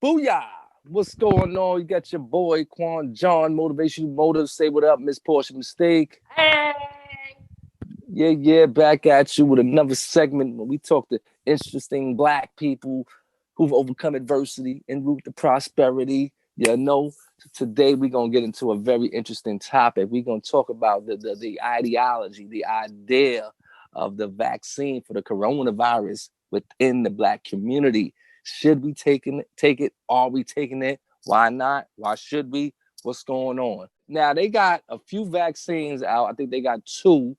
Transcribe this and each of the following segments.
Booyah! What's going on? You got your boy Quan John, Motivation Motive. Say what up, Miss Portia Mistake. Hey. Yeah, back at you with another segment where we talk to interesting black people who've overcome adversity en route to prosperity. Today we're gonna get into a very interesting topic. We're gonna talk about the ideology, the idea of the vaccine for the coronavirus within the black community. Should we take it? Are we taking it? Why not? Why should we? What's going on? Now they got a few vaccines out. I think they got two.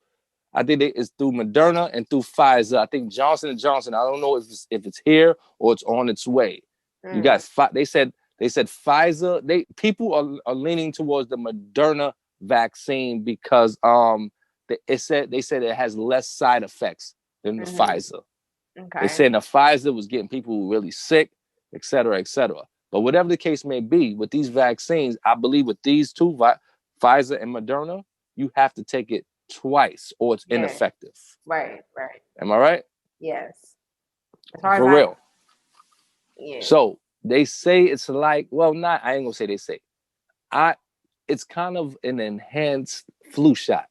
I think it's through Moderna and through Pfizer. I think Johnson and Johnson. I don't know if it's here or it's on its way. You got they said Pfizer. People are leaning towards the Moderna vaccine because they said it has less side effects than the Pfizer. Okay. They said the Pfizer was getting people really sick, et cetera, et cetera. But whatever the case may be, with these vaccines, I believe with these two, Pfizer and Moderna, you have to take it twice or it's ineffective. Right. Am I right? Yes. For real. Yeah. So they say it's like, I ain't gonna say they say. It's kind of an enhanced flu shot.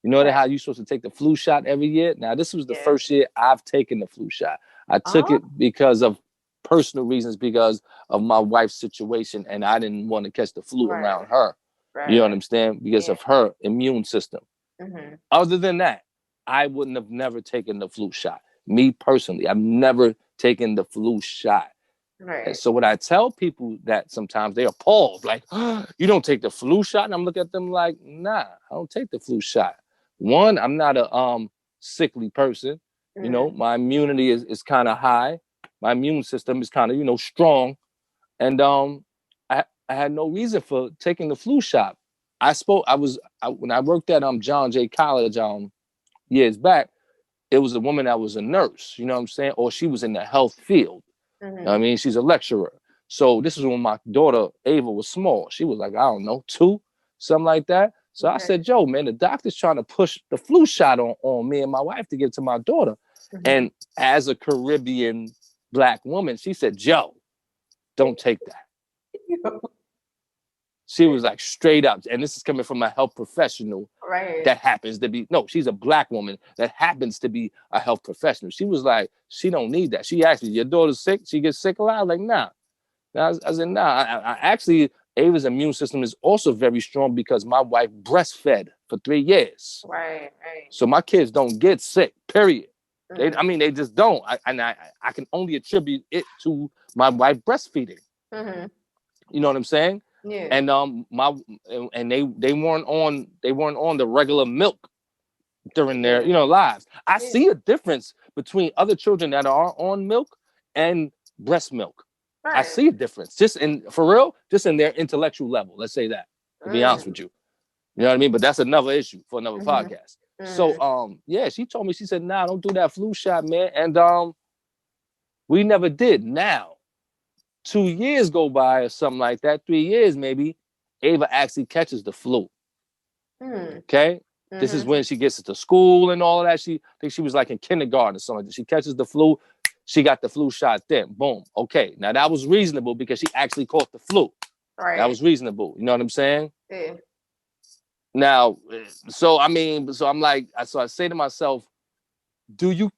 You know how you're supposed to take the flu shot every year? Now, this was the first year I've taken the flu shot. I took it because of personal reasons, because of my wife's situation, and I didn't want to catch the flu around her. Right. You know what I'm saying? Because of her immune system. Other than that, I wouldn't have never taken the flu shot. Me personally, I've never taken the flu shot. Right. And so when I tell people that, sometimes they're appalled, like, you don't take the flu shot? And I'm looking at them like, nah, I don't take the flu shot. One, I'm not a sickly person. You know, my immunity is kind of high. My immune system is kind of, strong. And I had no reason for taking the flu shot. When I worked at John Jay College years back, it was a woman that was a nurse, you know what I'm saying? Or she was in the health field. You know what I mean? She's a lecturer. So this is when my daughter, Ava, was small. She was like, I don't know, 2, something like that. So I said, Joe, man, the doctor's trying to push the flu shot on me and my wife to give to my daughter. And as a Caribbean black woman, she said, Joe, don't take that. She was like straight up. And this is coming from a health professional that happens to be, she's a black woman that happens to be a health professional. She was like, she don't need that. She asked me, your daughter's sick? She gets sick a lot? I was like, nah. I said, nah. I actually, Ava's immune system is also very strong because my wife breastfed for 3 years. Right. So my kids don't get sick, period. They just don't. I can only attribute it to my wife breastfeeding. You know what I'm saying? Yeah. And they weren't on the regular milk during their lives. I see a difference between other children that are on milk and breast milk. I see a difference just in their intellectual level. Let's say that, to be honest with you. You know what I mean? But that's another issue for another podcast. So she told me, she said, nah, don't do that flu shot, man. And we never did. Now 2 years go by or something like that, 3 years maybe, Ava actually catches the flu. Okay? This is when she gets to school and all of that. I think she was like in kindergarten or something. She catches the flu. She got the flu shot then. Boom. Okay. Now that was reasonable because she actually caught the flu. Right. That was reasonable. You know what I'm saying? Yeah. Now, so I'm like, so I say to myself, the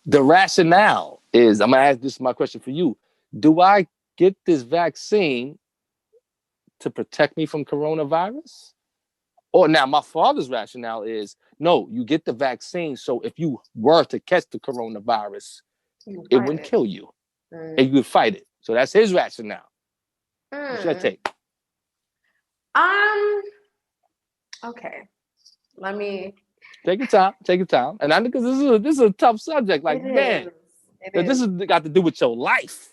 rationale is, I'm gonna ask this, my question for you. Do I get this vaccine to protect me from coronavirus? Or now my father's rationale is, no, you get the vaccine so if you were to catch the coronavirus, it wouldn't kill you. And you would fight it. So that's his rationale. What's your take? Okay. Let me take your time. And I think this is a tough subject. Like, man, this has got to do with your life.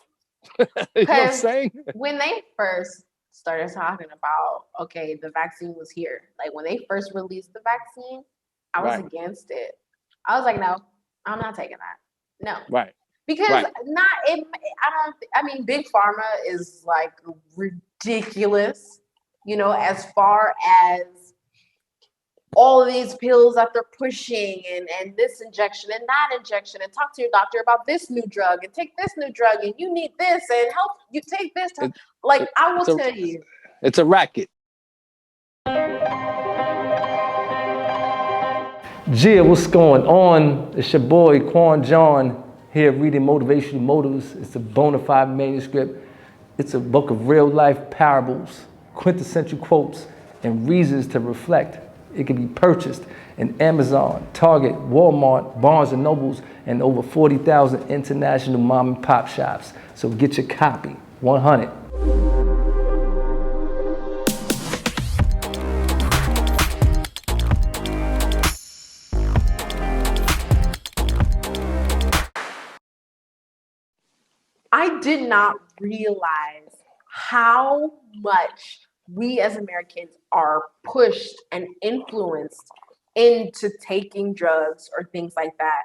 You know what I'm saying? When they first started talking about, the vaccine was here. Like when they first released the vaccine, I was against it. I was like, no, I'm not taking that. No. Right. Because Big Pharma is like ridiculous, as far as all of these pills that they're pushing and this injection and that injection, and talk to your doctor about this new drug and take this new drug and you need this and help you take this. I will tell you. It's a racket. Gia, what's going on? It's your boy Quan John here reading Motivational Motives. It's a bona fide manuscript. It's a book of real life parables, quintessential quotes, and reasons to reflect. It can be purchased in Amazon, Target, Walmart, Barnes & Nobles, and over 40,000 international mom and pop shops. So get your copy, 100. I did not realize how much we as Americans are pushed and influenced into taking drugs or things like that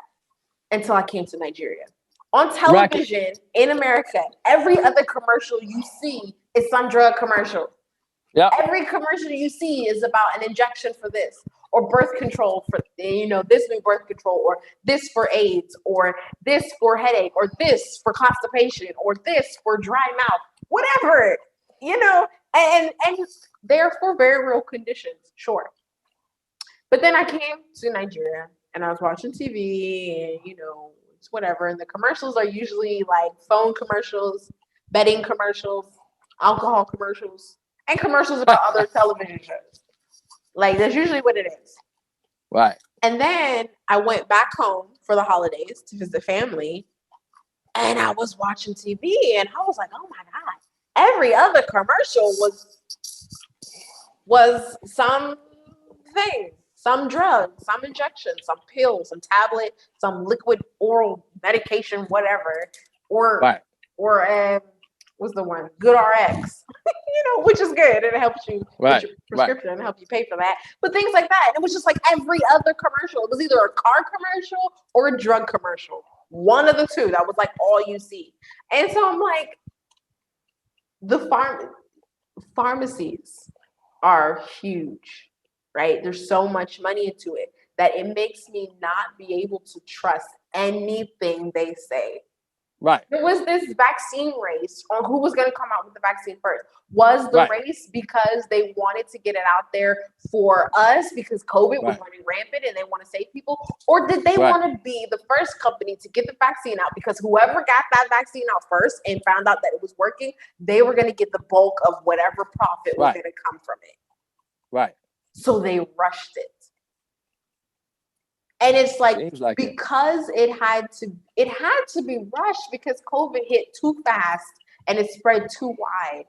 until I came to Nigeria. On television in America, every other commercial you see is some drug commercial. Yeah. Every commercial you see is about an injection for this, or birth control for, this new birth control, or this for AIDS, or this for headache, or this for constipation, or this for dry mouth, whatever, and they're for very real conditions, sure. But then I came to Nigeria and I was watching TV and, it's whatever. And the commercials are usually like phone commercials, betting commercials, alcohol commercials, and commercials about other television shows. Like, that's usually what it is. Right. And then I went back home for the holidays to visit family, and I was watching TV, and I was like, oh my God. Every other commercial was something, some drug, some injection, some pill, some tablet, some liquid oral medication, whatever. Or what's the one? Good RX. Which is good. It helps you with your prescription and help you pay for that. But things like that. It was just like every other commercial. It was either a car commercial or a drug commercial. One of the two. That was like all you see. And so I'm like, the pharmacies are huge, right? There's so much money into it that it makes me not be able to trust anything they say. Right. There was this vaccine race on who was going to come out with the vaccine first. Was the race because they wanted to get it out there for us because COVID was running rampant and they want to save people? Or did they want to be the first company to get the vaccine out because whoever got that vaccine out first and found out that it was working, they were going to get the bulk of whatever profit was going to come from it. Right. So they rushed it. And it's like because it had to be rushed because COVID hit too fast and it spread too wide.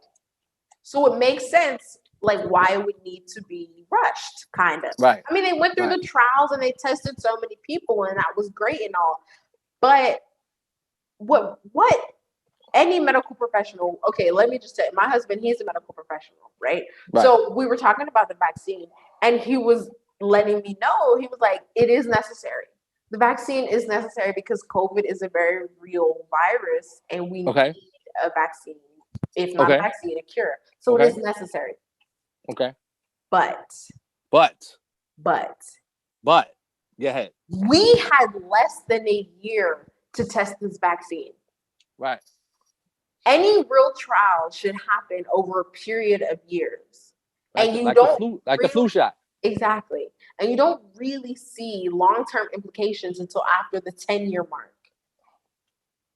So it makes sense like why it would need to be rushed, kind of. Right. I mean, they went through the trials and they tested so many people and that was great and all. But what any medical professional, okay, let me just say, my husband, he's a medical professional, right? So we were talking about the vaccine and he was letting me know, he was like, it is necessary. The vaccine is necessary because COVID is a very real virus and we need a vaccine. If not a vaccine, a cure. So it is necessary. Okay. But. Go ahead. We had less than a year to test this vaccine. Right. Any real trial should happen over a period of years. And you don't the flu shot. Exactly. And you don't really see long-term implications until after the 10-year mark.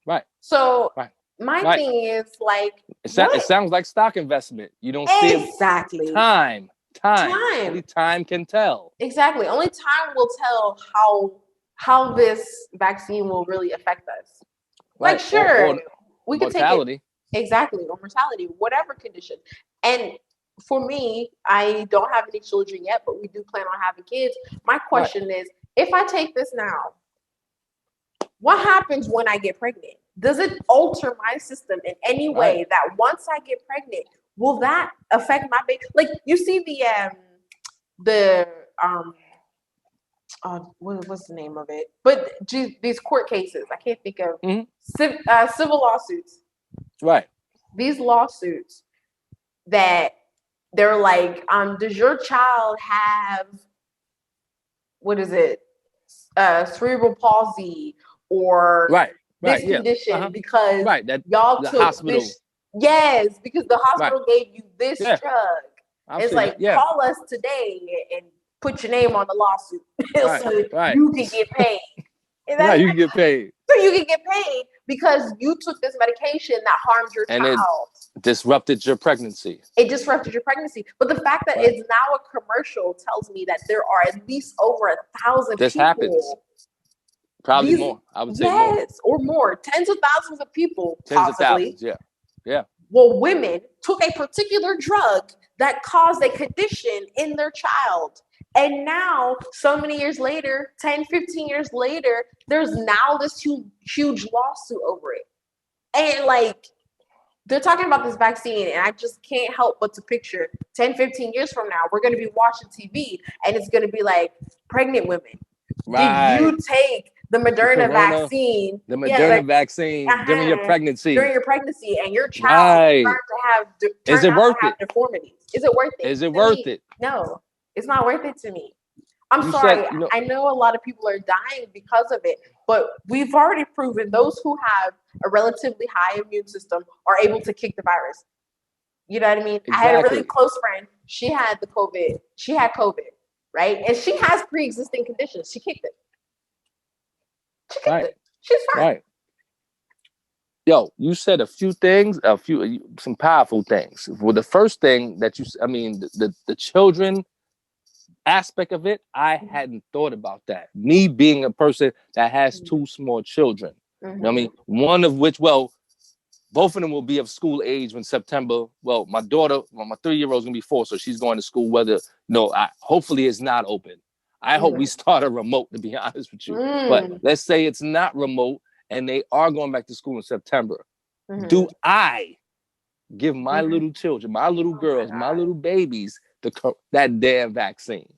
Right. So my thing is like it sounds like stock investment. You don't see exactly time. Only time can tell. Exactly. Only time will tell how this vaccine will really affect us. Like sure, we could take it exactly, or mortality, whatever condition. And for me, I don't have any children yet, but we do plan on having kids. My question is, if I take this now, what happens when I get pregnant? Does it alter my system in any way that once I get pregnant, will that affect my baby? Like you see what's the name of it? But these court cases, I can't think of civil lawsuits. Right. These lawsuits that they're like, does your child have what is it? Cerebral palsy or this condition because y'all the took hospital. this. Yes, because the hospital gave you this drug. It's like, call us today and put your name on the lawsuit so you can get paid. Right, you can get paid. So you can get paid because you took this medication that harmed your child. It disrupted your pregnancy. It disrupted your pregnancy. But the fact that it's now a commercial tells me that there are at least over 1,000 this people. Happens. Probably more. I would say more. Yes, or more. Tens of thousands of people, possibly. Of thousands, yeah. Well, women took a particular drug that caused a condition in their child. And now, so many years later, 10, 15 years later, there's now this huge lawsuit over it. And like, they're talking about this vaccine, and I just can't help but to picture 10, 15 years from now, we're going to be watching TV, and it's going to be like, pregnant women. Did you take the Moderna vaccine? The Moderna vaccine during your pregnancy. During your pregnancy, and your child turned out to have deformities. Is it worth it? Is it worth it? No, it's not worth it to me. I'm sorry. I know a lot of people are dying because of it, but we've already proven those who have a relatively high immune system are able to kick the virus. You know what I mean? Exactly. I had a really close friend. She had the COVID. She had COVID, right? And she has pre-existing conditions. She kicked it. It. She's fine. Right. Yo, you said some powerful things. Well, the first thing that the children aspect of it, I hadn't thought about that. Me being a person that has two small children, you know what I mean? One of which, both of them will be of school age when September. Well, my daughter, my 3-year-old is gonna be 4, so she's going to school. Hopefully it's not open. I hope we start a remote, to be honest with you. But let's say it's not remote and they are going back to school in September. Do I give my little children, my little girls, my little babies that damn vaccine?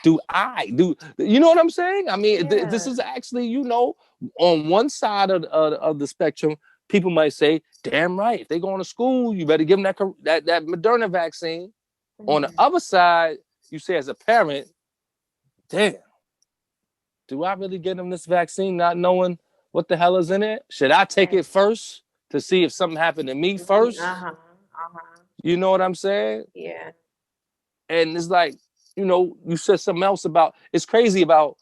You know what I'm saying? I mean, this is actually, on one side of the spectrum, people might say, damn right, if they going to school, you better give them that Moderna vaccine. On the other side, you say as a parent, damn, do I really give them this vaccine not knowing what the hell is in it? Should I take it first to see if something happened to me first? You know what I'm saying? Yeah. And it's like, you said something else about, it's crazy about,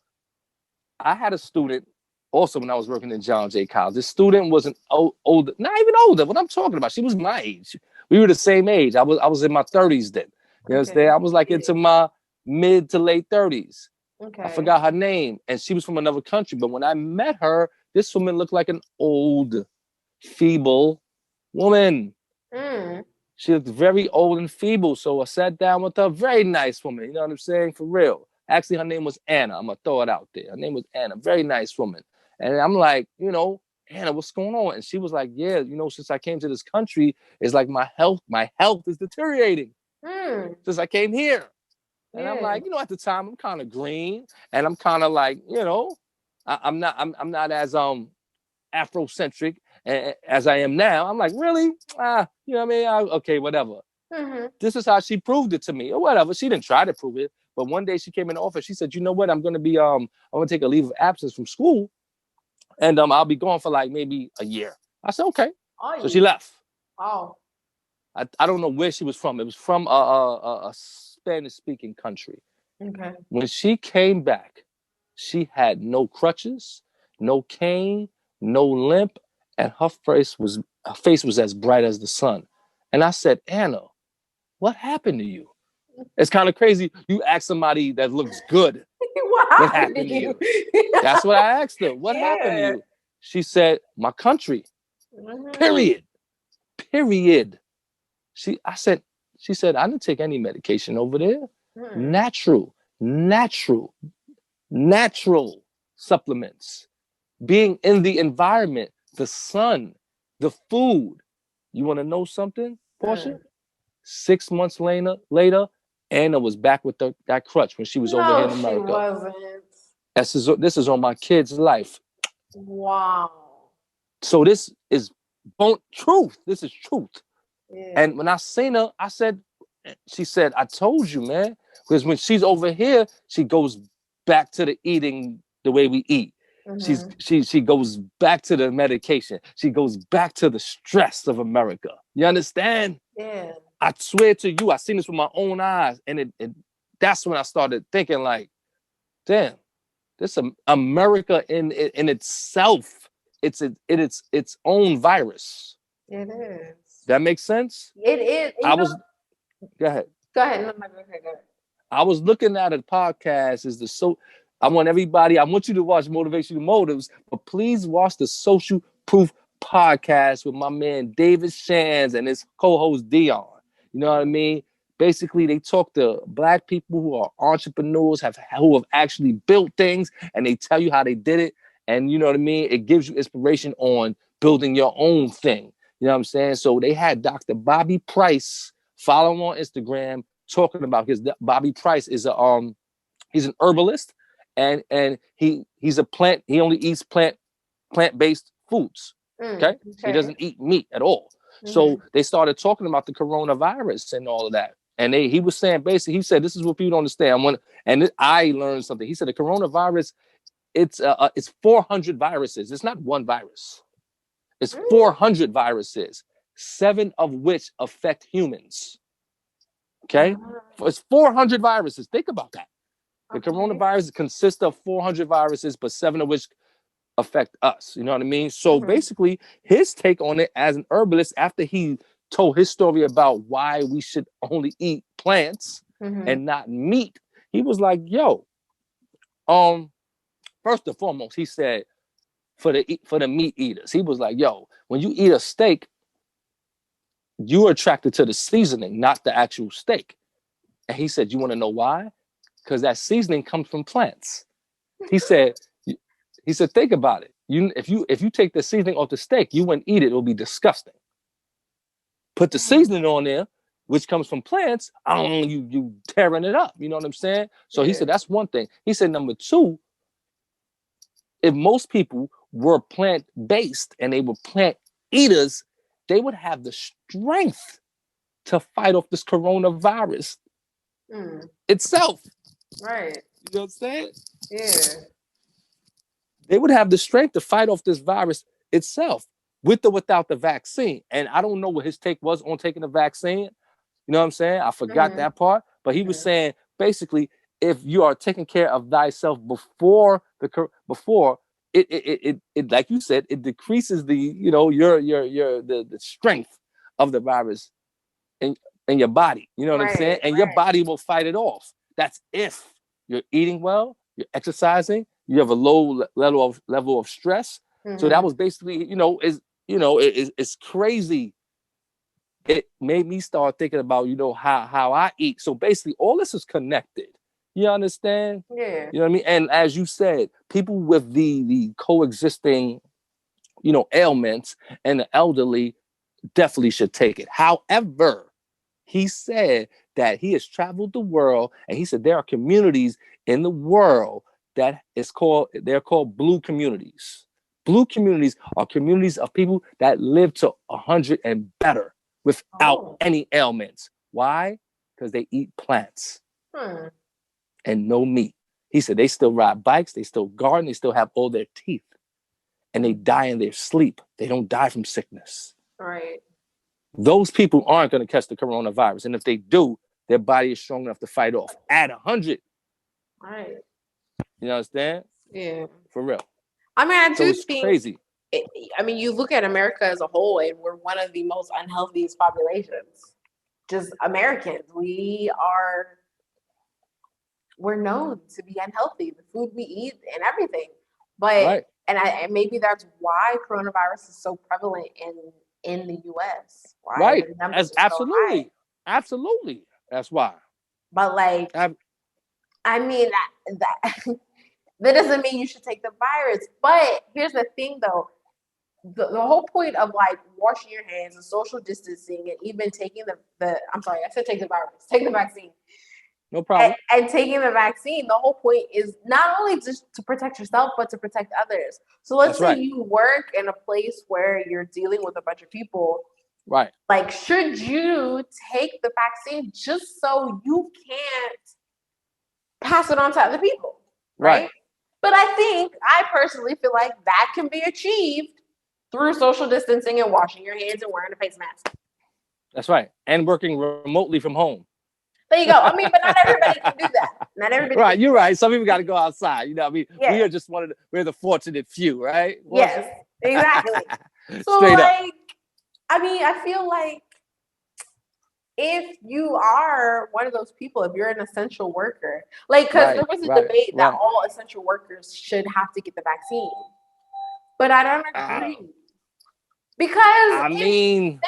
I had a student also when I was working in John Jay College. This student wasn't older, not even older, what I'm talking about. She was my age. We were the same age. I was in my 30s then. You understand? I was like into my mid to late 30s. Okay. I forgot her name. And she was from another country. But when I met her, this woman looked like an old, feeble woman. She looked very old and feeble. So I sat down with her. Very nice woman. You know what I'm saying? For real. Actually, her name was Anna. I'm going to throw it out there. Her name was Anna. Very nice woman. And I'm like, Anna, what's going on? And she was like, yeah, since I came to this country, it's like my health is deteriorating. Since I came here. And I'm like, at the time I'm kind of green and I'm kind of like, I'm not as Afrocentric as I am now. I'm like, really? You know what I mean? Okay, whatever. This is how she proved it to me or whatever. She didn't try to prove it, but one day she came in the office. She said, you know what? I'm going to be, I'm going to take a leave of absence from school and I'll be gone for like maybe a year. I said, okay. So she left. Oh. I don't know where she was from. It was from a Spanish-speaking country. Okay. When she came back, she had no crutches, no cane, no limp, and her face was as bright as the sun. And I said, Anna, what happened to you? It's kind of crazy. You ask somebody that looks good, what happened to you? That's what I asked her. What happened to you? She said, my country. Period. She said, I didn't take any medication over there. Natural supplements. Being in the environment, the sun, the food. You want to know something, Portia? 6 months later, Anna was back with that crutch when she was over here in America. She wasn't. This is on my kid's life. Wow. So this is truth. This is truth. Yeah. And when I seen her, she said, I told you, man. Because when she's over here, she goes back to the eating the way we eat. She goes back to the medication. She goes back to the stress of America. You understand? Yeah. I swear to you, I seen this with my own eyes, and that's when I started thinking like, damn, this America in itself, it's its own virus. It is. That makes sense? It is. Go ahead. Go ahead. No, go ahead. I was looking at a podcast. I want you to watch Motivational Motives, but please watch the Social Proof podcast with my man David Shands and his co-host Dion. You know what I mean? Basically, they talk to Black people who are entrepreneurs, who have actually built things, and they tell you how they did it. And you know what I mean? It gives you inspiration on building your own thing. You know what I'm saying? So they had Dr. Bobby Price, follow him on Instagram, talking about Bobby Price is he's an herbalist, and he's a plant. He only eats plant-based foods. Okay? He doesn't eat meat at all. So they started talking about the coronavirus and all of that. And he was saying, basically, he said, this is what people don't understand. I learned something. He said the coronavirus, it's 400 viruses. It's not one virus. It's 400 viruses, 7 of which affect humans. Okay? It's 400 viruses. Think about that. The coronavirus consists of 400 viruses, but 7 of which affect us. You know what I mean? So basically, his take on it as an herbalist, after he told his story about why we should only eat plants and not meat, he was like, yo, first and foremost, he said, for the meat eaters, he was like, yo, when you eat a steak, you're attracted to the seasoning, not the actual steak. And he said, you want to know why? Because that seasoning comes from plants. He said, think about it. If you take the seasoning off the steak, you wouldn't eat it. It'll be disgusting. Put the seasoning on there, which comes from plants. You tearing it up. You know what I'm saying? So he said that's one thing. He said number 2, if most people were plant-based and they were plant eaters, they would have the strength to fight off this coronavirus itself. Right. You know what I'm saying? Yeah. They would have the strength to fight off this virus itself, with or without the vaccine. And I don't know what his take was on taking the vaccine. You know what I'm saying? I forgot that part. But he was saying, basically, if you are taking care of thyself before it like you said, it decreases the strength of the virus in your body. You know what I'm saying? And your body will fight it off. That's if you're eating well, you're exercising, you have a low level of stress. So that was basically, it's crazy. It made me start thinking about, how I eat. So basically all this is connected. You understand? Yeah. You know what I mean? And as you said, people with the coexisting, ailments and the elderly definitely should take it. However, he said that he has traveled the world, and he said there are communities in the world they're called blue communities. Blue communities are communities of people that live to 100 and better without any ailments. Why? Because they eat plants and no meat. He said they still ride bikes, they still garden, they still have all their teeth, and they die in their sleep. They don't die from sickness. Right. Those people aren't going to catch the coronavirus. And if they do, their body is strong enough to fight off at 100. Right. You understand? Yeah. For real. I mean, I do think crazy. You look at America as a whole, and we're one of the most unhealthiest populations. Just Americans. We're known to be unhealthy. The food we eat and everything. But and maybe that's why coronavirus is so prevalent in the US. Right. Absolutely. Absolutely. That's why. But I mean that doesn't mean you should take the virus. But here's the thing though. The whole point of washing your hands and social distancing and even taking I'm sorry, I said take the virus, take the vaccine. No problem. And taking the vaccine, the whole point is not only just to protect yourself, but to protect others. So let's say you work in a place where you're dealing with a bunch of people. Right. Should you take the vaccine just so you can't pass it on to other people? right? But I personally feel like that can be achieved through social distancing and washing your hands and wearing a face mask. That's right. And working remotely from home. There you go. I mean, but not everybody can do that. Not everybody. Right, you're right. Some people got to go outside. You know, I mean, Yeah. we are just we're the fortunate few, right? Yes, exactly. So, Straight up. like, I mean, I feel like if you are one of those people, if you're an essential worker, like, because there was a debate that all essential workers should have to get the vaccine, but I don't agree because I mean,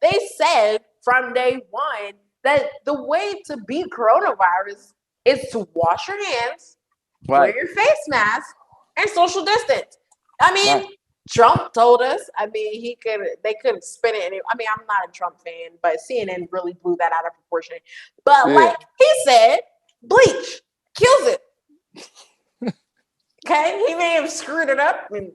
they said from day one that the way to beat coronavirus is to wash your hands, wear your face mask, and social distance. I mean, Trump told us. I mean, they couldn't spin it. I mean, I'm not a Trump fan, but CNN really blew that out of proportion. But like he said, bleach kills it. Okay, he may have screwed it up and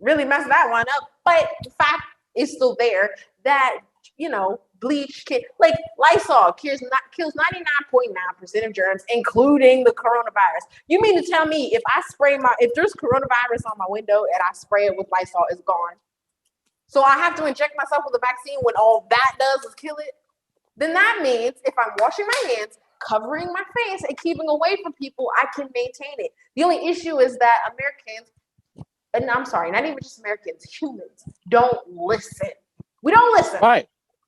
really messed that one up, but the fact is still there that, you know, bleach like Lysol kills 99.9% of germs, including the coronavirus. You mean to tell me if there's coronavirus on my window and I spray it with Lysol, it's gone? So I have to inject myself with a vaccine when all that does is kill it? Then that means if I'm washing my hands, covering my face, and keeping away from people, I can maintain it. The only issue is that Americans, and I'm sorry, not even just Americans, humans don't listen. We don't listen. Right.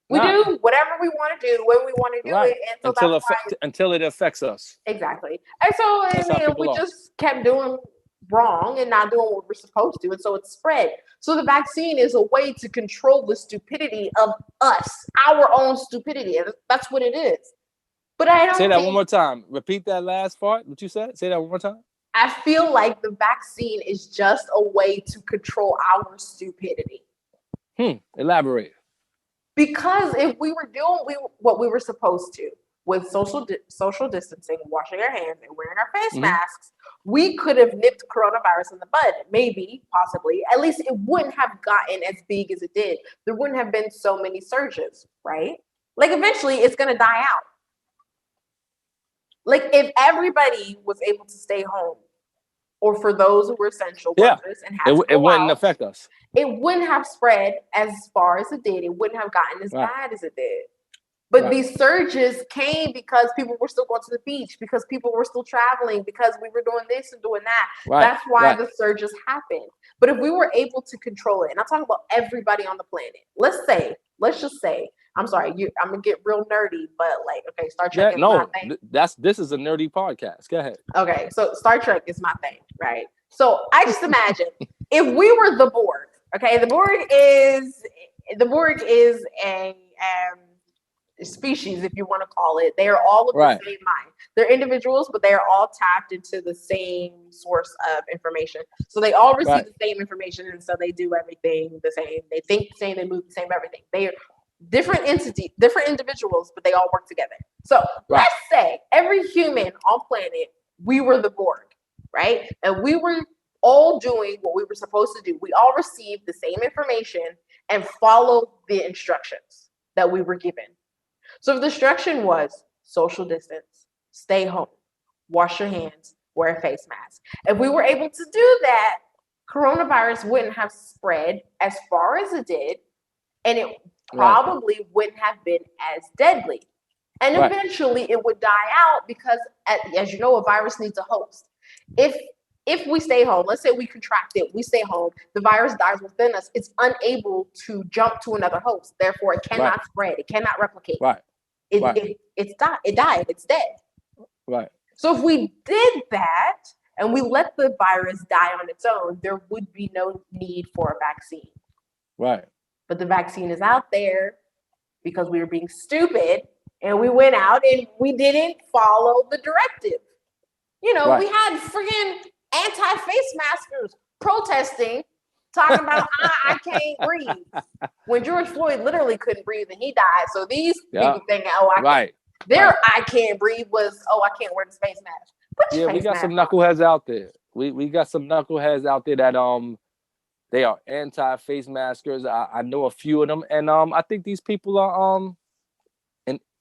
We do whatever we want to do when we want to do it, and so until it affects us. Exactly. And so we just kept doing wrong and not doing what we're supposed to, and so it spread. So the vaccine is a way to control the stupidity of us, our own stupidity. That's what it is. But I don't say that one more time. Repeat that last part. What you said? Say that one more time. I feel like the vaccine is just a way to control our stupidity. Elaborate. Because if we were doing what we were supposed to with social distancing, washing our hands, and wearing our face masks, we could have nipped coronavirus in the bud. Maybe, possibly. At least it wouldn't have gotten as big as it did. There wouldn't have been so many surges, right? Like, eventually, it's going to die out. Like, if everybody was able to stay home, or for those who were essential workers and had to go it wouldn't out, affect us. It wouldn't have spread as far as it did. It wouldn't have gotten as bad as it did. But these surges came because people were still going to the beach, because people were still traveling, because we were doing this and doing that. That's why the surges happened. But if we were able to control it, and I'm talking about everybody on the planet, let's just say, I'm sorry, I'm gonna get real nerdy, but like, okay, Star Trek is my thing. This is a nerdy podcast. Go ahead. Okay, so Star Trek is my thing, right? So I just imagine if we were the Borg. Okay, the Borg is a species, if you want to call it. They are all of the same mind. They're individuals, but they are all tapped into the same source of information. So they all receive the same information, and so they do everything the same. They think the same, they move the same, everything. They are different individuals, but they all work together. So let's say every human on planet, we were the Borg, right? And we were all doing what we were supposed to do. We all received the same information and followed the instructions that we were given. So if the instruction was social distance, stay home, wash your hands, wear a face mask. If we were able to do that, coronavirus wouldn't have spread as far as it did, and it probably wouldn't have been as deadly. And eventually it would die out because, as you know, a virus needs a host. If we stay home, let's say we contract it, we stay home, the virus dies within us, it's unable to jump to another host. Therefore, it cannot spread. It cannot replicate. It died. It's dead. So if we did that and we let the virus die on its own, there would be no need for a vaccine. But the vaccine is out there because we were being stupid and we went out and we didn't follow the directive. You know, we had freaking anti-face maskers protesting, talking about, I can't breathe. When George Floyd literally couldn't breathe and he died. So these people think, I can't breathe was, I can't wear the face mask. We got some knuckleheads out there. We got some knuckleheads out there that they are anti-face maskers. I know a few of them, and I think these people are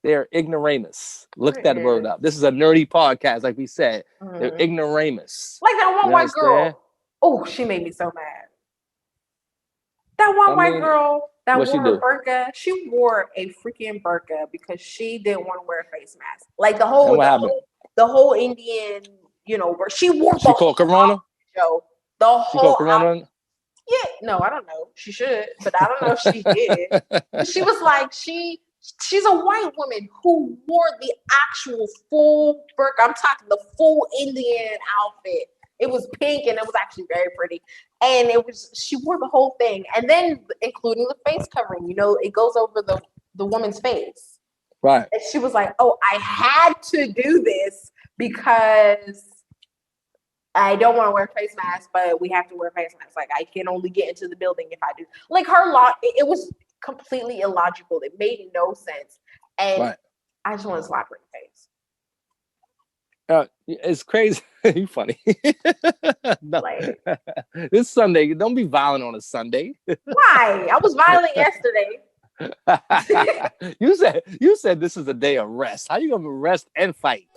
They're ignoramus. Look that word up. This is a nerdy podcast, like we said. They're ignoramus. Like that one white girl. Oh, she made me so mad. That one white girl that wore her burqa, she wore a freaking burqa because she didn't want to wear a face mask. Like the whole Indian, you know, where she wore she called Corona. Show the whole. She called Corona. Yeah, no, I don't know. She should, but I don't know if she did. She was like she's a white woman who wore the actual full burqa. I'm talking the full Indian outfit. It was pink and it was actually very pretty. And she wore the whole thing. And then including the face covering, you know, it goes over the woman's face. Right. And she was like, oh, I had to do this because I don't want to wear a face mask, but we have to wear a face mask. Like I can only get into the building if I do. Like it was completely illogical. It made no sense. And I just want to slap her in the face. It's crazy. You funny. No. This Sunday, don't be violent on a Sunday. Why? I was violent yesterday. You said this is a day of rest. How you gonna rest and fight?